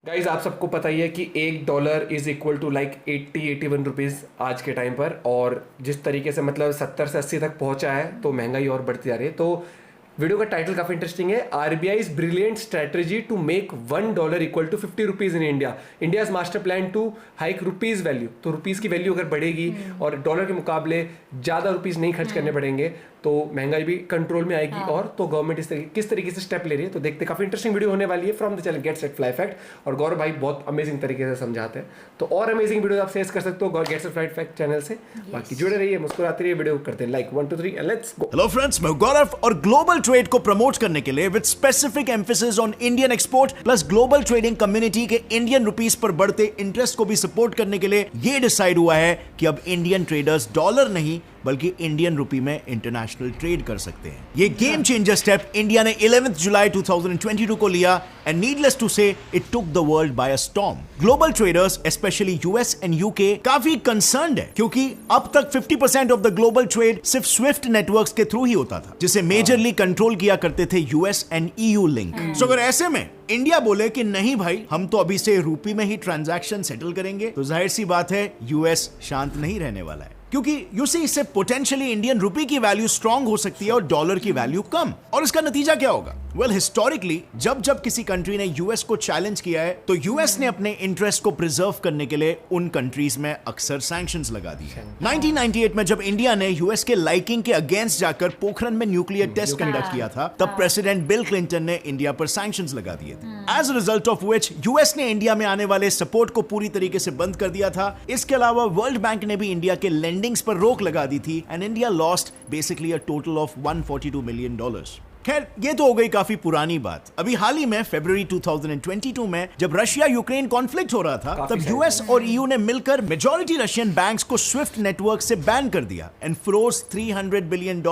Guys आप सबको पता ही है कि $1 is equal to like 81 rupees आज के टाइम पर। और जिस तरीके से मतलब 70 से 80 तक पहुंचा है तो महंगाई और बढ़ती जा रही है। तो वीडियो का टाइटल काफी इंटरेस्टिंग है, RBI's brilliant strategy to make $1 equal to 50 rupees in India, India's master plan to hike rupees value. तो रुपीज की वैल्यू अगर बढ़ेगी और डॉलर के मुकाबले ज्यादा रुपीज नहीं खर्च करने पड़ेंगे तो महंगाई भी कंट्रोल में आएगी। और तो गवर्नमेंट किस तरीके से स्टेप ले रही है तो देखते, काफी इंटरेस्टिंग वीडियो होने वाली है from the channel get set fly fact. और गौरव भाई बहुत अमेजिंग तरीके से समझाते हैं, तो और अमेजिंग वीडियो आप शेयर कर सकते हो get set fly fact channel से। बाकी जुड़े रहिए, मुस्कुराते रहिए, वीडियो करते हैं like 1 2 3 and let's go. Hello friends, मैं गौरव और ग्लोबल ट्रेड को प्रमोट करने के लिए with specific emphasis on Indian export plus global trading community के इंडियन रुपीस पर बढ़ते इंटरेस्ट को भी सपोर्ट करने के लिए ये डिसाइड हुआ है कि अब इंडियन ट्रेडर्स डॉलर नहीं बल्कि इंडियन रुपी में इंटरनेशनल ट्रेड कर सकते हैं। ये गेम चेंजर स्टेप इंडिया ने 11 जुलाई 2022 को लिया एंड नीडलेस टू से it took the world by a storm. Global traders specially US and UK काफी कंसर्न्ड है क्योंकि अब तक 50% ऑफ द ग्लोबल ट्रेड सिर्फ स्विफ्ट नेटवर्क्स के थ्रू ही होता था, जिसे मेजरली कंट्रोल किया करते थे यूएस एंड ईयू लिंक। सो अगर ऐसे में इंडिया बोले कि नहीं भाई हम तो अभी से रूपी में ही ट्रांजैक्शन सेटल करेंगे, तो जाहिर सी बात है यूएस शांत नहीं रहने वाला है, क्योंकि यू सी इससे पोटेंशियली इंडियन रुपी की वैल्यू स्ट्रांग हो सकती है और डॉलर की वैल्यू कम। और इसका नतीजा क्या होगा? वेल, हिस्टोरिकली जब जब किसी कंट्री ने यूएस को चैलेंज किया है तो यूएस ने अपने इंटरेस्ट को प्रिजर्व करने के लिए उन कंट्रीज में अक्सर सैंक्शंस लगा दी है। 1998 में जब इंडिया ने यूएस के लाइकिंग के अगेंस्ट जाकर पोखरण में न्यूक्लियर टेस्ट कंडक्ट किया था, तब प्रेसिडेंट बिल क्लिंटन ने इंडिया पर सैंक्शंस लगा दिए थे। As a result of which US ने इंडिया में आने वाले सपोर्ट को पूरी तरीके से बंद कर दिया था। इसके अलावा वर्ल्ड बैंक ने भी इंडिया के लेंडिंग्स पर रोक लगा दी थी and India lost basically a total of $142 million. खैर, ये तो हो गई काफी पुरानी बात। अभी हाल ही में फरवरी 2022 में जब रशिया यूक्रेन कॉन्फ्लिक्ट हो रहा था, तब यूएस और ईयू ने मिलकर मेजॉरिटी रशियन बैंक्स को स्विफ्ट नेटवर्क से बैन कर दिया and froze $300 billion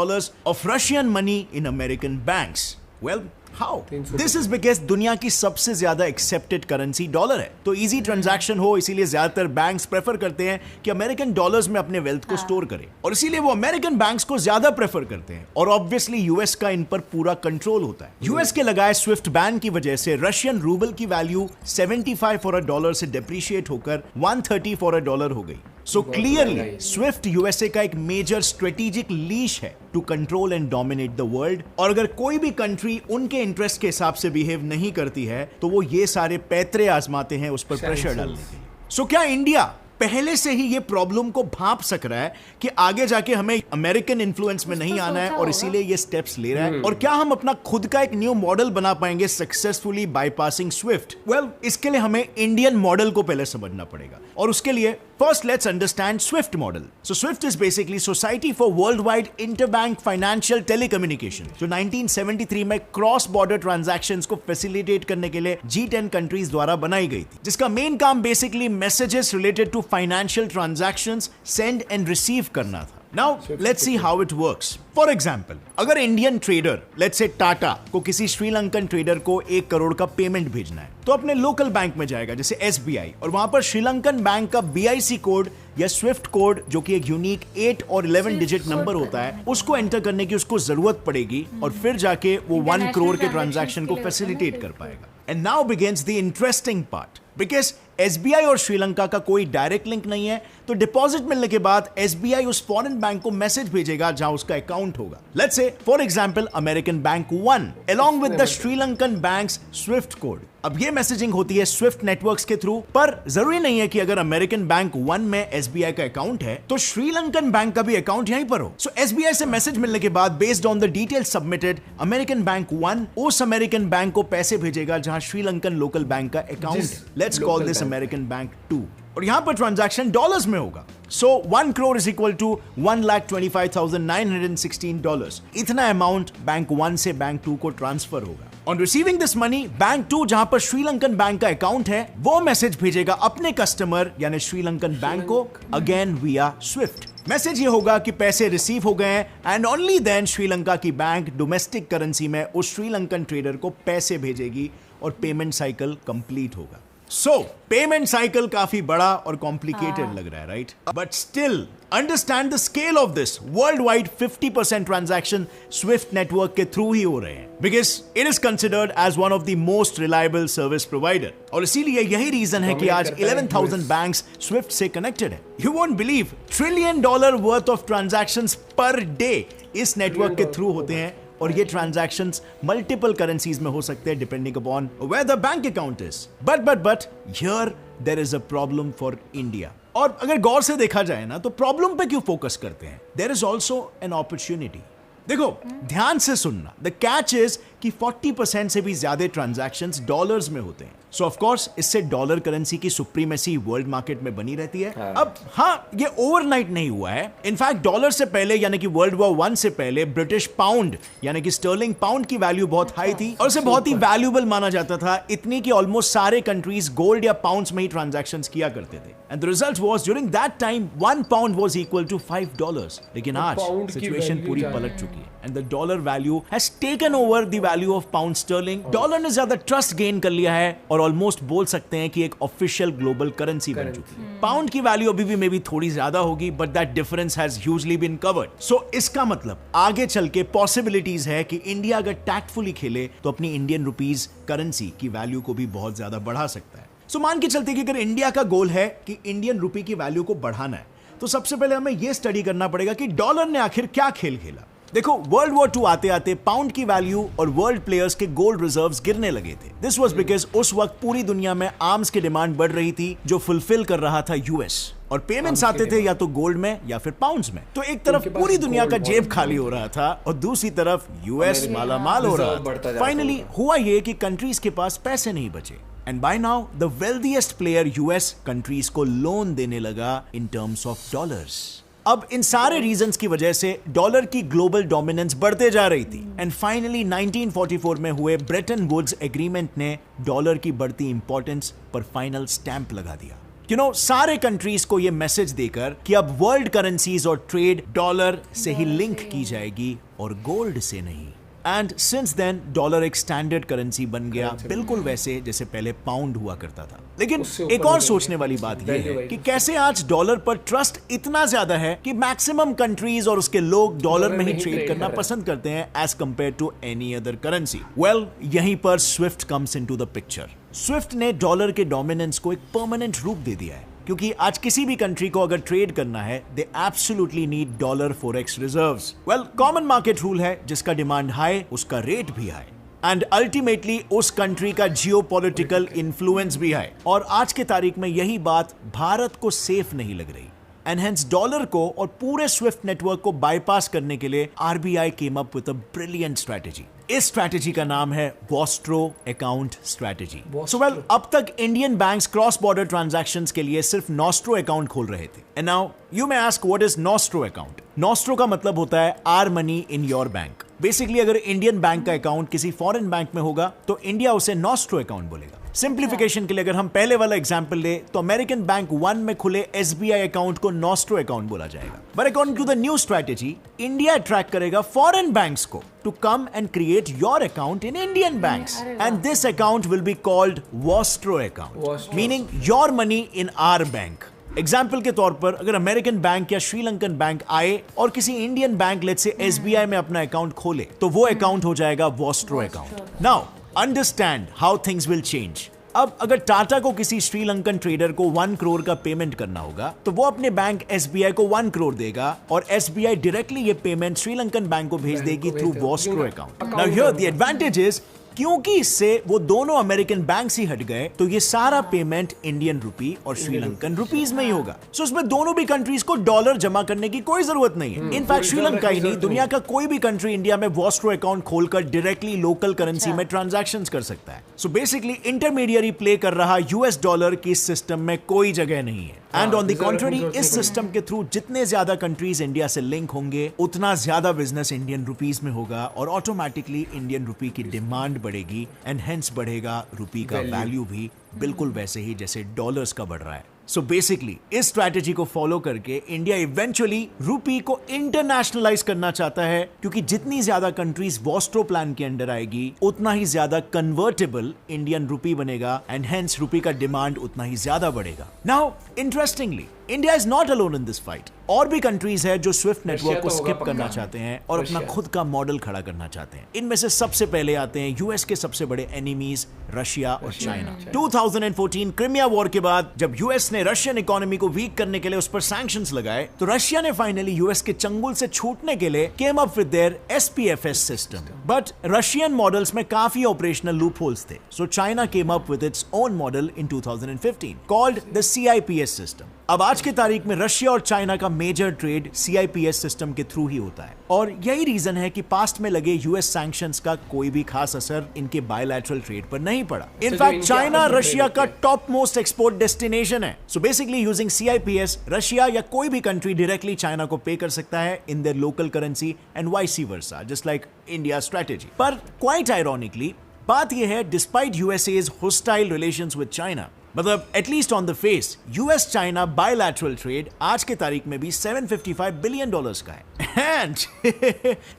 of Russian money in American banks. Well, how? This is because दुनिया की सबसे ज्यादा एक्सेप्टेड करेंसी डॉलर है, तो इजी ट्रांजैक्शन हो, इसीलिए ज्यादातर बैंक्स प्रेफर करते हैं कि अमेरिकन डॉलर्स में अपने वेल्थ को स्टोर करें, और इसीलिए वो अमेरिकन बैंक्स को ज्यादा प्रेफर करते हैं। और ऑब्वियसली यूएस का इन पर पूरा कंट्रोल होता है। यूएस के लगाए स्विफ्ट बैन की वजह से रशियन रूबल की वैल्यू 75 फॉर अ डॉलर से डिप्रिशिएट होकर 130 फॉर अ डॉलर हो गई। सो क्लियरली स्विफ्ट यूएसए का एक मेजर स्ट्रेटेजिक लीश है to control and dominate the world. और अगर कोई भी कंट्री उनके इंटरेस्ट के हिसाब से बिहेव नहीं करती है तो वो ये सारे पैतरे आजमाते हैं उस पर प्रेशर डालने के लिए। सो क्या इंडिया पहले से ही ये प्रॉब्लम को भांप सक रहा है कि आगे जाके हमें अमेरिकन इन्फ्लुएंस में नहीं आना है और इसीलिए ये स्टेप्स ले रहा है? और क्या हम अपना खुद का एक न्यू मॉडल बना पाएंगे सक्सेसफुली बाईपासिंग स्विफ्ट? वेल, इसके लिए हमें इंडियन मॉडल को पहले समझना पड़ेगा, और उसके लिए first let's understand Swift model. So Swift is basically society for world wide interbank financial telecommunication, जो 1973 में क्रॉस बॉर्डर ट्रांजैक्शंस को फैसिलिटेट करने के लिए G10 कंट्रीज द्वारा बनाई गई थी, जिसका मेन काम basically messages related to financial transactions send and receive करना था। Now let's see how it works. For example, अगर Indian trader let's say Tata को किसी श्रीलंकन ट्रेडर को 1 करोड़ का पेमेंट भेजना है, तो अपने लोकल बैंक में जाएगा जैसे SBI, और वहां पर श्रीलंकन बैंक का BIC कोड या स्विफ्ट कोड, जो कि एक यूनिक 8 और 11 डिजिट नंबर होता है, उसको एंटर करने की उसको जरूरत पड़ेगी और फिर जाके वो 1 करोड़ के ट्रांजैक्शन को फैसिलिटेट कर पाएगा। And now begins the interesting part, because SBI और श्रीलंका का कोई डायरेक्ट लिंक नहीं है, तो डिपॉजिट मिलने के बाद SBI उस फॉरेन बैंक को मैसेज भेजेगा जहां उसका अकाउंट होगा। Let's say for example American bank 1 along with the Sri Lankan banks Swift code. अब ये मैसेजिंग होती है स्विफ्ट नेटवर्क्स के थ्रू, पर जरूरी नहीं है कि अगर अमेरिकन बैंक 1 में SBI का अकाउंट है तो श्रीलंकन बैंक का भी अकाउंट यहीं पर हो। सो SBI से मैसेज मिलने के बाद based on the details submitted, American bank 1 उस अमेरिकन बैंक को पैसे भेजेगा जहां श्रीलंकन लोकल बैंक का अकाउंट है। Let's call this American bank 2, और यहां पर ट्रांजैक्शन डॉलर्स में होगा। सो 1 करोड़ इज इक्वल टू $1,25,916। इतना अमाउंट बैंक 1 से बैंक 2 को ट्रांसफर होगा। On receiving this money, bank 2 जहां पर श्रीलंकन बैंक का अकाउंट है, वो मैसेज भेजेगा अपने कस्टमर यानी श्रीलंकन बैंक को अगेन विया स्विफ्ट। मैसेज ये होगा कि पैसे रिसीव हो गए हैं एंड ओनली देन श्रीलंका की बैंक डोमेस्टिक करेंसी में उस श्रीलंकन ट्रेडर को पैसे भेजेगी और पेमेंट साइकिल कंप्लीट होगा। सो पेमेंट साइकिल काफी बड़ा और कॉम्प्लिकेटेड लग रहा है, right? But still understand the scale of this. World wide 50% transaction SWIFT network के थ्रू ही हो रहे हैं, because it is considered as one of the most reliable service provider. और इसीलिए यही रीजन है कि आज 11,000 बैंक्स स्विफ्ट से कनेक्टेड है. You won't believe, $1 trillion worth of transactions per day इस नेटवर्क के थ्रू होते हैं. और ये ट्रांजैक्शंस मल्टीपल करेंसीज में हो सकते हैं depending upon where the bank account is. But here there is a problem for India. और अगर गौर से देखा जाए ना, तो प्रॉब्लम पे क्यों फोकस करते हैं? There is also an opportunity. देखो, ध्यान से सुनना. द कैच इज कि 40% से भी ज्यादा ट्रांजैक्शंस डॉलर्स में होते हैं. सो ऑफ कोर्स इससे डॉलर करेंसी की सुप्रीमेसी वर्ल्ड मार्केट में बनी रहती है. अब हाँ, ये ओवरनाइट नहीं हुआ है. इनफैक्ट डॉलर से पहले यानी कि वर्ल्ड वॉर 1 से पहले ब्रिटिश पाउंड यानी कि स्टर्लिंग पाउंड की वैल्यू बहुत हाई थी और उसे बहुत ही वैल्यूएबल माना जाता था. इतनी कि ऑलमोस्ट सारे कंट्रीज गोल्ड या पाउंड्स में ही ट्रांजैक्शंस किया करते थे. And the result was during that time 1 pound was equal to $5. लेकिन आज सिचुएशन पूरी पलट चुकी है and the dollar value has taken over the value of pound sterling. Dollar ने ज्यादा ट्रस्ट गेन कर लिया है और ऑलमोस्ट बोल सकते हैं कि एक ऑफिशियल ग्लोबल करेंसी बन चुकी है. पाउंड की वैल्यू अभी भी मे बी थोड़ी ज्यादा होगी, but that difference has hugely been covered. So इसका मतलब आगे चल के पॉसिबिलिटीज है कि इंडिया अगर टैक्टफुली खेले तो अपनी इंडियन रुपीस करेंसी की वैल्यू को भी बहुत ज्यादा बढ़ा सकता है. सो मान के चलते कि अगर इंडिया का गोल है कि इंडियन रुपी की वैल्यू को बढ़ाना है, तो सबसे पहले हमें यह स्टडी करना पड़ेगा कि डॉलर ने आखिर क्या खेल खेला. देखो, वर्ल्ड वॉर 2 आते आते पाउंड की वैल्यू और वर्ल्ड प्लेयर्स के गोल्ड रिजर्व्स गिरने लगे थे. दिस वाज बिकॉज उस वक्त पूरी दुनिया में आर्म्स की डिमांड बढ़ रही थी जो फुलफिल कर रहा था यूएस. और पेमेंट्स आते थे या तो गोल्ड में या फिर पाउंड्स में. तो एक तरफ पूरी दुनिया का जेब खाली हो रहा था और दूसरी तरफ यूएस मालामाल हो रहा था. फाइनली हुआ ये कि कंट्रीज के पास पैसे नहीं बचे. And by now the wealthiest player US countries को लोन देने लगा इन टर्म्स ऑफ डॉलर्स. अब इन सारे रीजंस की वजह से डॉलर की ग्लोबल डोमिनेंस बढ़ते जा रही थी. एंड फाइनली 1944 में हुए ब्रेटन वुड्स एग्रीमेंट ने डॉलर की बढ़ती इंपॉर्टेंस पर फाइनल स्टैंप लगा दिया. यू नो, सारे कंट्रीज को यह मैसेज देकर कि अब वर्ल्ड करेंसीज और ट्रेड डॉलर से ही लिंक की जाएगी और गोल्ड से नहीं. एंड सिंस देन डॉलर एक स्टैंडर्ड करेंसी बन गया, बिल्कुल वैसे जैसे पहले पाउंड हुआ करता था. लेकिन एक और सोचने वाली बात यह है कि कैसे आज डॉलर पर ट्रस्ट इतना ज्यादा है कि मैक्सिमम कंट्रीज और उसके लोग डॉलर में ही ट्रेड करना पसंद करते हैं as compare to any other currency. Well, यहीं पर SWIFT comes into the picture. SWIFT ने डॉलर के डोमिनेंस को एक परमानेंट रूप दे दिया है, क्योंकि आज किसी भी कंट्री को अगर ट्रेड करना है, they absolutely need dollar forex reserves. Well, common market rule है, जिसका डिमांड हाई उसका रेट भी हाई एंड अल्टीमेटली उस कंट्री का जियोपॉलिटिकल इन्फ्लुएंस भी है. और आज के तारीख में यही बात भारत को सेफ नहीं लग रही. एंड हेंस डॉलर को और पूरे स्विफ्ट नेटवर्क को बाईपास करने के लिए RBI came up with a brilliant strategy. इस स्ट्रैटेजी का नाम है vostro account strategy. So well, अब तक Indian banks cross border transactions के लिए सिर्फ नॉस्ट्रो अकाउंट खोल रहे थे. And now you may ask, what is nostro account? Nostro का मतलब होता है are money in your bank. Basically अगर इंडियन बैंक का अकाउंट किसी फॉरेन बैंक में होगा तो इंडिया उसे नॉस्ट्रो अकाउंट बोलेगा. सिंप्लीफिकेशन के लिए अगर हम पहले वाला एग्जांपल ले तो अमेरिकन बैंक 1 में खुले एसबीआई अकाउंट को नॉस्ट्रो अकाउंट बोला जाएगा. But according to the new strategy, India attract करेगा फॉरेन बैंक्स को to come and create your account in Indian banks. And this account will be called Vostro account, meaning your money in our bank. Example के तौर पर अगर American bank या Sri Lankan bank आए और किसी Indian bank let's say SBI में अपना अकाउंट खोले, तो वो अकाउंट हो जाएगा Vostro account. Now understand how things will change. अब अगर टाटा को किसी श्रीलंकन ट्रेडर को 1 करोड़ का पेमेंट करना होगा, तो वो अपने बैंक एसबीआई को 1 करोड़ देगा और एसबीआई डायरेक्टली ये पेमेंट श्रीलंकन बैंक को भेज देगी through Vostro account. Now here the advantage is, क्योंकि इससे वो दोनों अमेरिकन बैंक से हट गए, तो ये सारा पेमेंट इंडियन रुपी और श्रीलंकन रुपीस में ही होगा. सो उसमें दोनों भी कंट्रीज को डॉलर जमा करने की कोई जरूरत नहीं है. इनफैक्ट श्रीलंका ही नहीं, दुनिया का कोई भी कंट्री इंडिया में वॉस्ट्रो अकाउंट खोलकर डायरेक्टली लोकल करेंसी में ट्रांजैक्शंस कर सकता है. सो बेसिकली इंटरमीडियरी प्ले कर रहा यूएस डॉलर की सिस्टम में कोई जगह नहीं है. एंड ऑन द कॉन्ट्ररी, इस सिस्टम के थ्रू जितने ज्यादा कंट्रीज इंडिया से लिंक होंगे, उतना ज्यादा बिजनेस इंडियन रुपीस में होगा और ऑटोमेटिकली इंडियन रुपी की डिमांड बढ़ेगी एंड हेंस बढ़ेगा रुपी का वैल्यू भी बिल्कुल वैसे ही जैसे डॉलर्स का बढ़ रहा है। सो बेसिकली इस स्ट्रैटेजी को फॉलो करके इंडिया इवेंचुअली रूपी को इंटरनेशनलाइज करना चाहता है, क्योंकि जितनी ज्यादा कंट्रीज वॉस्ट्रो प्लान के अंडर आएगी उतना ही ज्यादा कन्वर्टेबल इंडियन रूपी बनेगा एंड हेंस रूपी का डिमांड उतना ही ज्यादा बढ़ेगा। Now interestingly India is not alone in this fight. और भी कंट्रीज है जो स्विफ्ट नेटवर्क को स्किप करना चाहते हैं और अपना खुद का मॉडल खड़ा करना चाहते हैं। इनमें से सबसे पहले आते हैं यूएस के सबसे बड़े एनिमीज रशिया और चाइना। 2014 क्रिमिया वॉर के बाद जब यूएस ने रशियन इकोनॉमी को वीक करने के लिए उस पर सैंक्शंस लगाए, तो रशिया ने फाइनली यूएस के चंगुल से छूटने के लिए came up with their SPFS system. But Russian models में काफी ऑपरेशनल लूपहोल्स थे, so China came up with its own model in 2015 called the CIPS system. अब आज के तारीख में रशिया और चाइना का मेजर ट्रेड सीआईपीएस सिस्टम के थ्रू ही होता है, और यही रीजन है कि पास्ट में लगे यूएस सैंक्शंस का कोई भी खास असर इनके बायलैटरल ट्रेड पर नहीं पड़ा। इनफैक्ट चाइना रशिया का टॉप मोस्ट एक्सपोर्ट डेस्टिनेशन है। सो बेसिकली यूजिंग सीआईपीएस रशिया या कोई भी कंट्री डायरेक्टली चाइना को पे कर सकता है in their local currency and vice versa, just like India strategy. पर क्वाइट आयरॉनिकली बात यह है, despite USA's hostile relations with China, मतलब at least on the face US China bilateral trade आज के तारीख में भी $755 बिलियन का है। And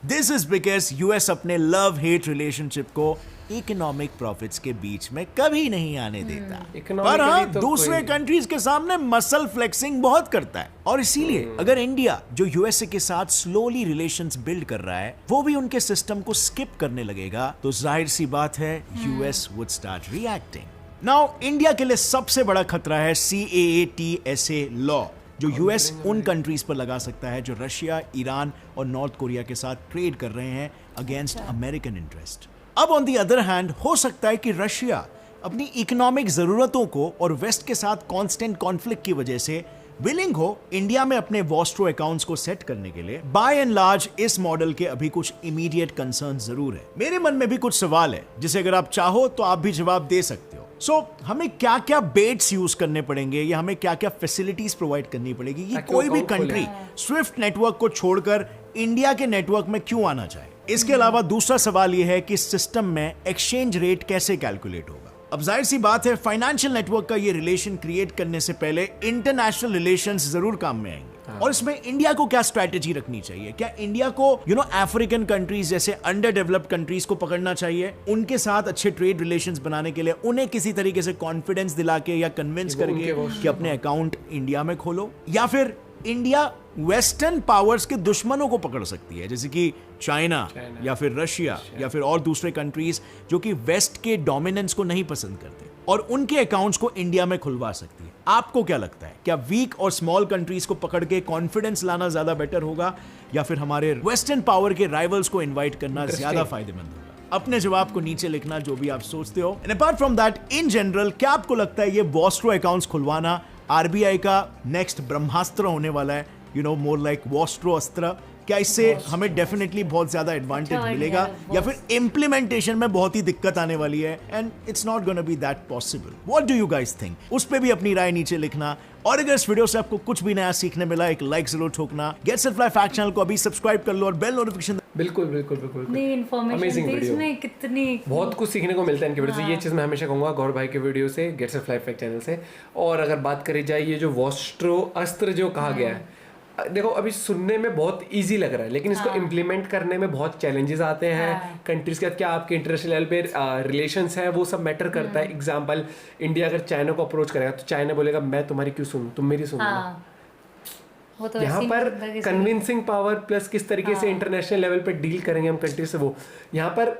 this is because US अपने लव हेट रिलेशनशिप को इकोनॉमिक प्रॉफिट्स के बीच में कभी नहीं आने देता, पर हाँ दूसरे कंट्रीज के सामने मसल फ्लेक्सिंग बहुत करता है। और इसीलिए अगर इंडिया जो यूएसए के साथ स्लोली रिलेशंस बिल्ड कर रहा है वो भी उनके सिस्टम को स्किप करने लगेगा, तो जाहिर सी बात है US would start reacting. Now India के लिए सबसे बड़ा खतरा है CAATSA लॉ, जो यूएस उन कंट्रीज पर लगा सकता है जो रशिया, ईरान और नॉर्थ कोरिया के साथ ट्रेड कर रहे हैं अगेंस्ट अमेरिकन इंटरेस्ट। अब ऑन दी अदर हैंड हो सकता है कि रशिया अपनी इकोनॉमिक जरूरतों को और वेस्ट के साथ कांस्टेंट कॉन्फ्लिक्ट की वजह से विलिंग हो इंडिया में अपने वॉस्ट्रो अकाउंट्स को सेट करने के लिए। बाय एंड लार्ज इस मॉडल के अभी कुछ इमीडिएट कंसर्न जरूर है। मेरे मन में भी कुछ सवाल है जिसे अगर आप चाहो तो आप भी जवाब दे सकते हो। सो हमें क्या क्या बेट्स यूज करने पड़ेंगे या हमें क्या क्या फैसिलिटीज प्रोवाइड करनी पड़ेगी कि कोई भी कंट्री स्विफ्ट नेटवर्क को छोड़कर इंडिया के नेटवर्क में क्यों आना चाहे। इसके अलावा दूसरा सवाल यह है कि इस सिस्टम में एक्सचेंज रेट कैसे कैलकुलेट होगा। अब जाहिर सी बात है फाइनेंशियल नेटवर्क का ये रिलेशन क्रिएट करने से पहले इंटरनेशनल रिलेशंस जरूर काम में आएंगे। और इसमें इंडिया को क्या स्ट्रैटेजी रखनी चाहिए? क्या इंडिया को अफ्रीकन कंट्रीज जैसे अंडर डेवलप्ड कंट्रीज को पकड़ना चाहिए, उनके साथ अच्छे ट्रेड रिलेशंस बनाने के लिए उन्हें किसी तरीके से कॉन्फिडेंस दिला के या कन्विंस करके कि अपने अकाउंट इंडिया में खोलो, या फिर इंडिया वेस्टर्न पावर्स के दुश्मनों को पकड़ सकती है जैसे कि चाइना या फिर रशिया या फिर और दूसरे कंट्रीज जो कि वेस्ट के डोमिनेंस को नहीं पसंद करते और उनके अकाउंट्स को इंडिया में खुलवा सकती है। आपको क्या लगता है, क्या वीक और स्मॉल कंट्रीज को पकड़ के कॉन्फिडेंस लाना ज्यादा बेटर होगा या फिर हमारे वेस्टर्न पावर के राइवल्स को इन्वाइट करना ज्यादा फायदेमंद होगा? अपने जवाब को नीचे लिखना जो भी आप सोचते हो। And apart from that in general क्या आपको लगता है ये वॉस्ट्रो अकाउंट्स खुलवाना आरबीआई का नेक्स्ट ब्रह्मास्त्र होने वाला है, मोर लाइक वॉस्ट्रो अस्त्र? क्या इससे हमें डेफिनेटली बहुत ज्यादा एडवांटेज मिलेगा या फिर इम्प्लीमेंटेशन में बहुत ही दिक्कत आने वाली है and it's not gonna be that possible? What do you guys think? उस पे भी अपनी राय नीचे लिखना। और अगर इस वीडियो से आपको कुछ भी नया सीखने मिला एक लाइक जरूर ठोकना। गेट्स इट फ्लाई फैक्ट चैनल को अभी सब्सक्राइब कर लो और बेल नोटिफिकेशन। बिल्कुल बिल्कुल बिल्कुल नई इन्फॉर्मेशन थी इसमें, कितनी बहुत कुछ सीखने को मिलता है इनके वीडियो से। ये चीज़ मैं हमेशा कहूँगा गौरव भाई के वीडियो से, gets it fly fact channel से। और अगर बात करी जाए ये जो वॉस्ट्रो अस्त्र जो कहा गया है, देखो अभी सुनने में बहुत इजी लग रहा है लेकिन इसको इम्प्लीमेंट करने में बहुत चैलेंजेस आते हैं कंट्रीज के। क्या आपके इंटरनेशनल लेवल पे रिलेशंस है वो सब मैटर करता है। एग्जांपल इंडिया अगर चाइना को अप्रोच करेगा तो चाइना बोलेगा मैं तुम्हारी क्यों सुनूं, तुम मेरी सुनो। तो यहाँ पर कन्विंसिंग पावर प्लस किस तरीके से इंटरनेशनल लेवल पे डील करेंगे हम कंट्री से, वो यहाँ पर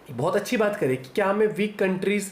बहुत अच्छी बात करें कि क्या हमें वीक कंट्रीज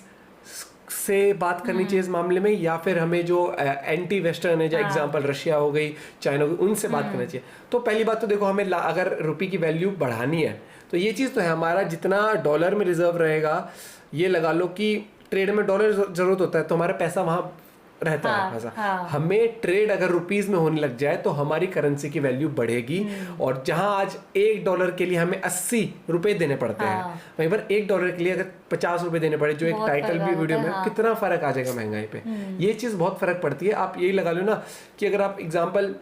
से बात करनी चाहिए इस मामले में या फिर हमें जो एंटी वेस्टर्न है, जो एग्जांपल रशिया हो गई, चाइना हो गई, उनसे बात करना चाहिए। तो पहली बात तो देखो हमें अगर रुपये की वैल्यू बढ़ानी है तो ये चीज़ तो है, हमारा जितना डॉलर में रिजर्व रहेगा, ये लगा लो कि ट्रेड में डॉलर जरूरत होता है तो हमारा पैसा वहाँ रहता है पैसा। हमें ट्रेड अगर रुपीस में होने लग जाए तो हमारी करेंसी की वैल्यू बढ़ेगी और जहां आज $1 के लिए हमें 80 रुपए देने पड़ते हैं, वहीं पर $1 के लिए अगर 50 रुपए देने पड़े, जो एक टाइटल भी वीडियो में, कितना फर्क आ जाएगा महंगाई पे। ये चीज बहुत फर्क पड़ती है। आप यही लगा लो ना कि अगर आप एग्जाम्पल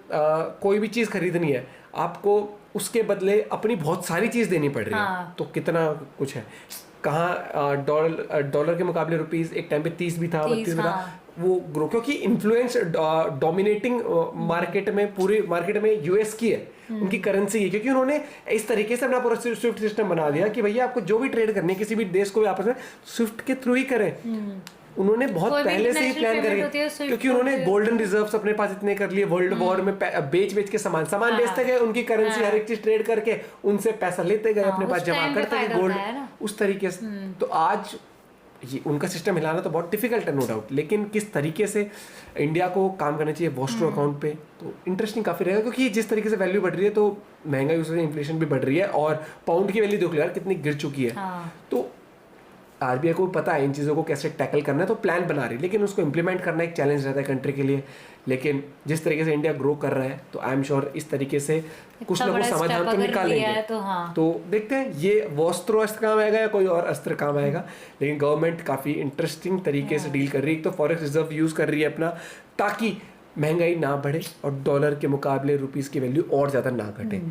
कोई भी चीज खरीदनी है, आपको उसके बदले अपनी बहुत सारी चीज देनी पड़ रही है, तो कितना कुछ है। कहाँ डॉलर के मुकाबले रुपीस एक टाइम पे 30 भी था, 32 भी था, हाँ। वो ग्रो, क्योंकि इन्फ्लुएंस डोमिनेटिंग मार्केट में, पूरे मार्केट में यूएस की है, उनकी करेंसी है, क्योंकि उन्होंने इस तरीके से अपना पूरा स्विफ्ट सिस्टम बना दिया कि भैया आपको जो भी ट्रेड करनी है किसी भी देश को भी आपस में स्विफ्ट के थ्रू ही करें। उन्होंने बहुत कोई भी पहले से ही international प्लान payment होती करके, है, SWIFT क्योंकि उन्होंने होती है। गोल्डन रिजर्व्स अपने पास इतने कर लिए, वर्ल्ड वॉर में बेच के सामान बेचते गए, उनकी करेंसी हर एक चीज ट्रेड करके उनसे पैसा लेते गए, अपने पास उस जमा time पे करते गए फायदा गोल्ड, होता है ना। उस तरीके से। तो आज ये उनका सिस्टम हिलाना तो बहुत डिफिकल्ट है, नो डाउट, लेकिन किस तरीके से इंडिया को काम करना चाहिए वॉस्ट्रो अकाउंट पे, तो इंटरेस्टिंग काफी रहेगा, क्योंकि जिस तरीके से वैल्यू बढ़ रही है तो महंगाई उससे इन्फ्लेशन भी बढ़ रही है, और पाउंड की वैल्यू देख लो यार कितनी गिर चुकी है। तो आरबीआई को पता है इन चीज़ों को कैसे टैकल करना है, तो प्लान बना रही है, लेकिन उसको इम्प्लीमेंट करना एक चैलेंज रहता है कंट्री के लिए। लेकिन जिस तरीके से इंडिया ग्रो कर रहा है तो आई एम श्योर इस तरीके से कुछ ना कुछ समाधान तो निकालेंगे। तो देखते हैं ये वस्त्रो अस्त्र काम आएगा या कोई और अस्त्र काम आएगा, लेकिन गवर्नमेंट काफ़ी इंटरेस्टिंग तरीके से डील कर रही है। एक तो फॉरेक्स रिजर्व यूज़ कर रही है अपना, ताकि महंगाई ना बढ़े और डॉलर के मुकाबले रुपीज़ की वैल्यू और ज़्यादा ना घटे।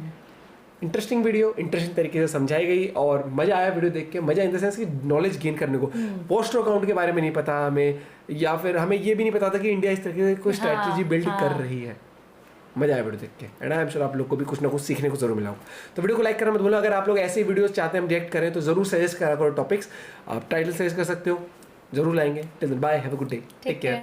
इंटरेस्टिंग वीडियो, इंटरेस्टिंग तरीके से समझाई गई, और मज़ा आया वीडियो देख के, मज़ा इन द सेंस कि नॉलेज गेन करने को। पोस्ट अकाउंट के बारे में नहीं पता हमें, या फिर हमें ये भी नहीं पता था कि इंडिया इस तरीके से कोई स्ट्रैटेजी बिल्ड कर रही है। मज़ा आया वीडियो देख के, एंड आई एम श्योर आप लोग को भी कुछ ना कुछ सीखने को जरूर मिला होगा। तो वीडियो को लाइक करना मत भूलो। अगर आप लोग ऐसे वीडियोस चाहते हैं हम रिएक्ट करें तो जरूर सजेस्ट करा करो टॉपिक्स, आप टाइटल सजेस्ट कर सकते हो, जरूर लाएंगे। Till then bye, have a good day, take care.